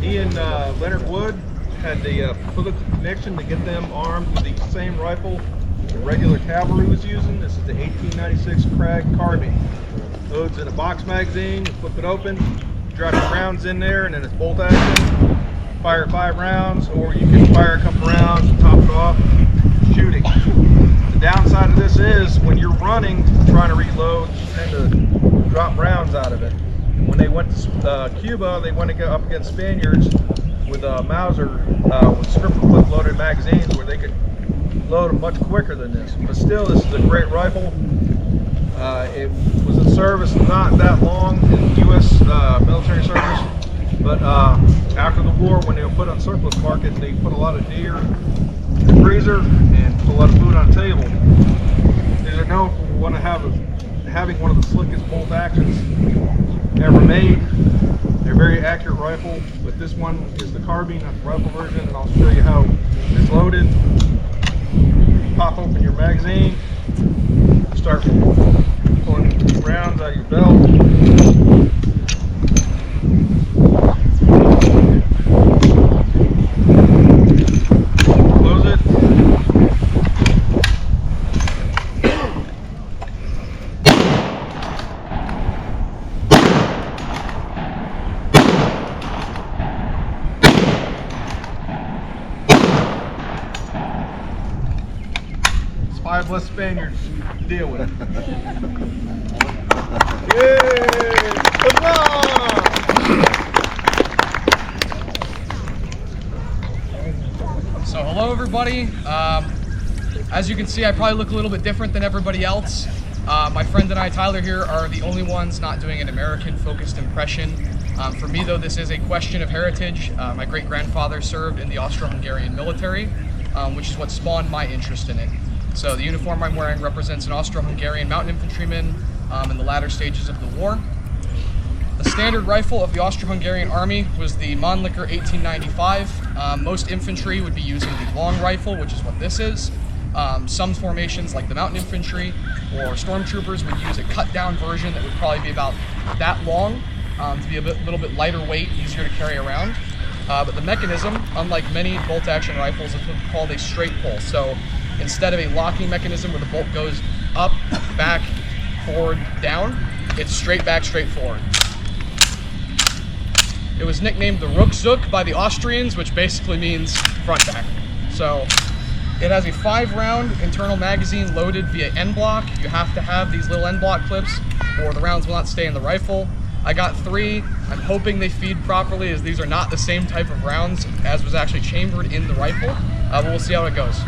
He and Leonard Wood had the political connection to get them armed with the same rifle the regular cavalry was using. This is the 1896 Krag carbine. Loads in a box magazine, you flip it open, drop your rounds in there, and then it's bolt action. Fire 5 rounds, or you can fire a couple rounds and top it off and keep shooting. The downside of this is when you're running, trying to reload, you tend to drop rounds out of it. When they went to Cuba, they went to go up against Spaniards with Mauser with stripper clip loaded magazines where they could load them much quicker than this. But still, this is a great rifle. It was in service not that long in the U.S. Military service, but after the war, when they were put on surplus market, they put a lot of deer in the freezer and put a lot of food on the table. These are known for having one of the slickest bolt actions ever made. They're a very accurate rifle, but this one is the carbine, not the rifle version, and I'll show you how it's loaded. Pop open your magazine, start pulling rounds out of your belt. Close it. It's 5 less Spaniards to deal with. Yay! So hello everybody. As you can see, I probably look a little bit different than everybody else. My friend and I, Tyler here, are the only ones not doing an American focused impression. For me though, this is a question of heritage. My great grandfather served in the Austro-Hungarian military, which is what spawned my interest in it. So the uniform I'm wearing represents an Austro-Hungarian mountain infantryman in the latter stages of the war. The standard rifle of the Austro-Hungarian army was the Mannlicher 1895. Most infantry would be using the long rifle, which is what this is. Some formations like the mountain infantry or stormtroopers would use a cut down version that would probably be about that long to be a little bit lighter weight, easier to carry around. But the mechanism, unlike many bolt action rifles, is what's called a straight pull. So instead of a locking mechanism where the bolt goes up, back, forward, down, it's straight back, straight forward. It was nicknamed the Ruckzuck by the Austrians, which basically means front back. So it has a 5-round internal magazine loaded via end block. You have to have these little end block clips or the rounds will not stay in the rifle. I got 3. I'm hoping they feed properly, as these are not the same type of rounds as was actually chambered in the rifle, but we'll see how it goes.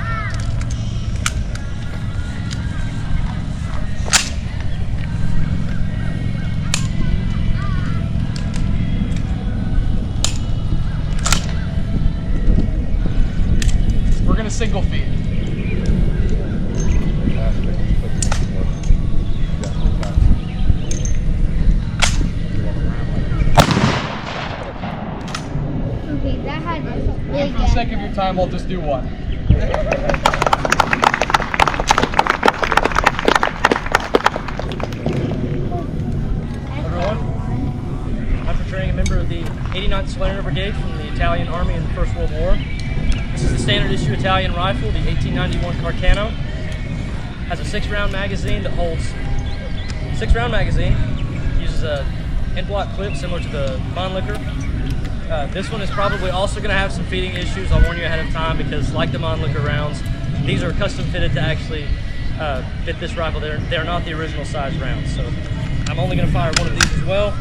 We're going to single feed. For the sake of your time, I'll just do one. Everyone, I'm portraying a member of the 89th Salerno Brigade from the Italian Army in the First World War. This is the standard issue Italian rifle, the 1891 Carcano. Has a 6-round magazine that holds 6-round magazine. Uses a end block clip similar to the Mannlicher. This one is probably also going to have some feeding issues. I'll warn you ahead of time because, like the Mannlicher rounds, these are custom fitted to actually fit this rifle. They're not the original size rounds. So I'm only going to fire one of these as well.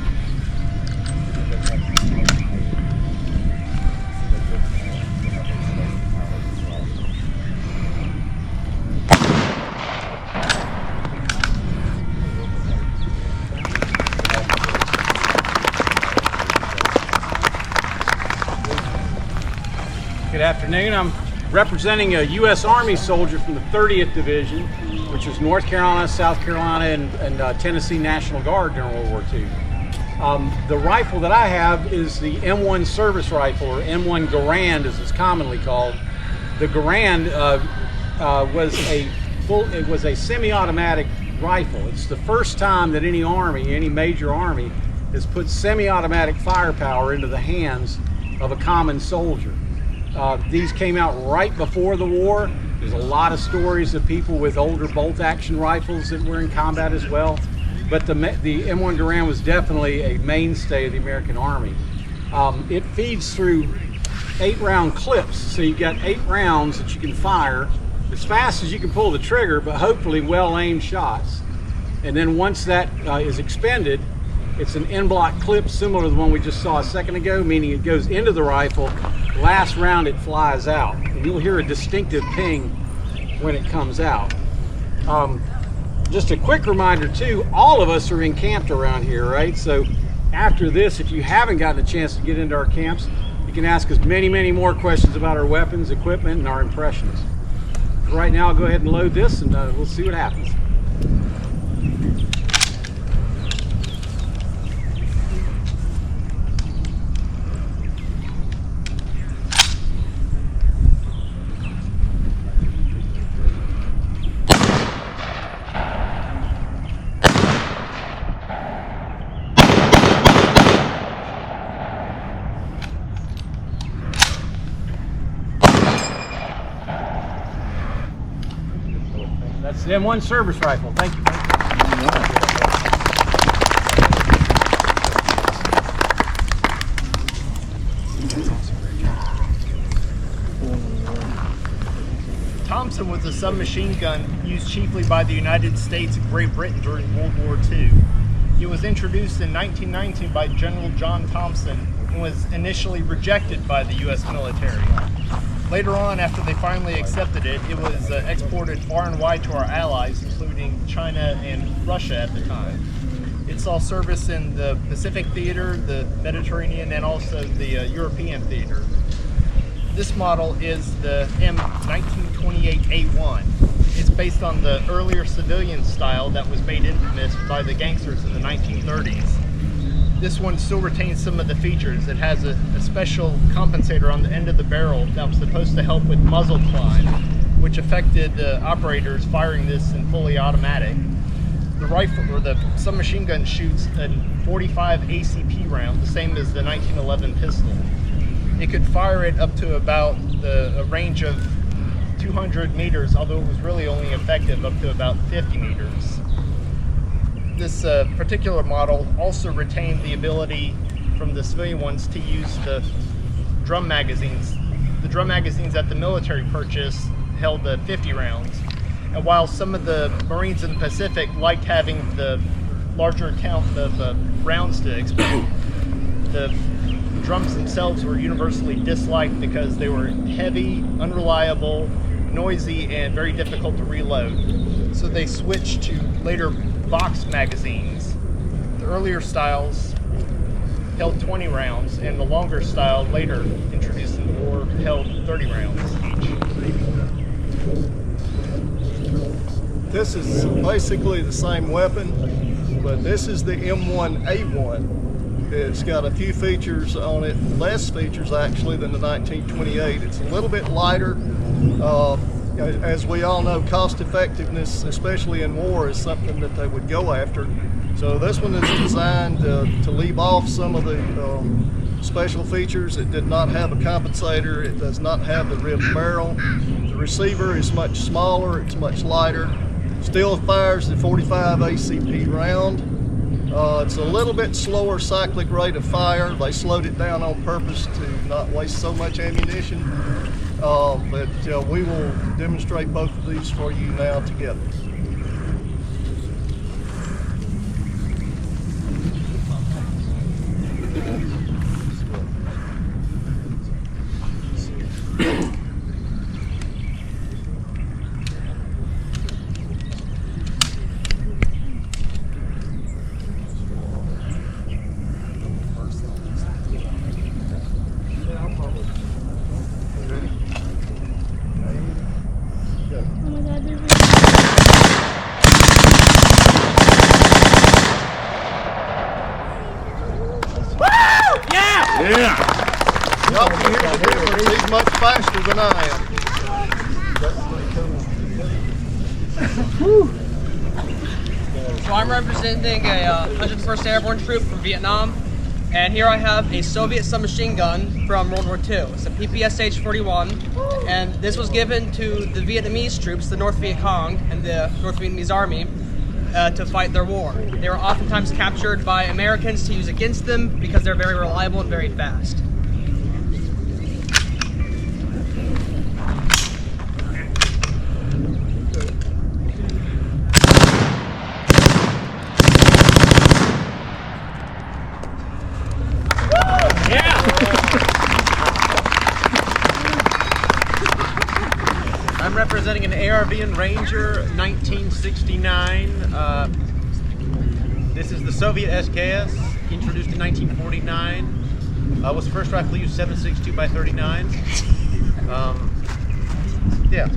Good afternoon. I'm representing a U.S. Army soldier from the 30th Division, which was North Carolina, South Carolina, and Tennessee National Guard during World War II. The rifle that I have is the M1 service rifle, or M1 Garand as it's commonly called. The Garand was a semi-automatic rifle. It's the first time that any army, any major army, has put semi-automatic firepower into the hands of a common soldier. These came out right before the war. There's a lot of stories of people with older bolt-action rifles that were in combat as well. But the M1 Garand was definitely a mainstay of the American Army. It feeds through 8-round clips, so you got 8 rounds that you can fire as fast as you can pull the trigger, but hopefully well-aimed shots. And then once that is expended, it's an en-bloc clip similar to the one we just saw a second ago, meaning it goes into the rifle. Last round it flies out, and you'll hear a distinctive ping when it comes out. Just a quick reminder too, all of us are encamped around here, right? So after this, if you haven't gotten a chance to get into our camps, you can ask us many more questions about our weapons, equipment, and our impressions. Right now, I'll go ahead and load this, and we'll see what happens. That's the M1 service rifle. Thank you. Thompson was a submachine gun used chiefly by the United States and Great Britain during World War II. It was introduced in 1919 by General John Thompson and was initially rejected by the U.S. military. Later on, after they finally accepted it, it was exported far and wide to our allies, including China and Russia at the time. It saw service in the Pacific theater, the Mediterranean, and also the European theater. This model is the M1928A1. It's based on the earlier civilian style that was made infamous by the gangsters in the 1930s. This one still retains some of the features. It has a special compensator on the end of the barrel that was supposed to help with muzzle climb, which affected the operators firing this in fully automatic. The rifle, or the submachine gun, shoots a 45 ACP round, the same as the 1911 pistol. It could fire it up to about a range of 200 meters, although it was really only effective up to about 50 meters. This particular model also retained the ability from the civilian ones to use the drum magazines. The drum magazines that the military purchased held 50 rounds. And while some of the Marines in the Pacific liked having the larger count of rounds to expend, the drums themselves were universally disliked because they were heavy, unreliable, noisy, and very difficult to reload. So they switched to later box magazines. The earlier styles held 20 rounds, and the longer style, later introduced in the war, held 30 rounds each. This is basically the same weapon, but this is the M1A1. It's got a few features on it, less features actually than the 1928. It's a little bit lighter. As we all know, cost effectiveness, especially in war, is something that they would go after. So this one is designed to leave off some of the special features. It did not have a compensator. It does not have the ribbed barrel. The receiver is much smaller. It's much lighter. Still fires the 45 ACP round. It's a little bit slower cyclic rate of fire. They slowed it down on purpose to not waste so much ammunition. But we will demonstrate both of these for you now together. Y'all can hear the difference. He's much faster than I am. So I'm representing a 101st Airborne Troop from Vietnam, and here I have a Soviet submachine gun from World War II. It's a PPSH-41, and this was given to the Vietnamese troops, the North Viet Cong and the North Vietnamese Army, to fight their war. They were oftentimes captured by Americans to use against them because they're very reliable and very fast. I'm representing an ARVN Ranger 1969. This is the Soviet SKS, introduced in 1949. Was the first rifle used 7.62 by 39. Yeah.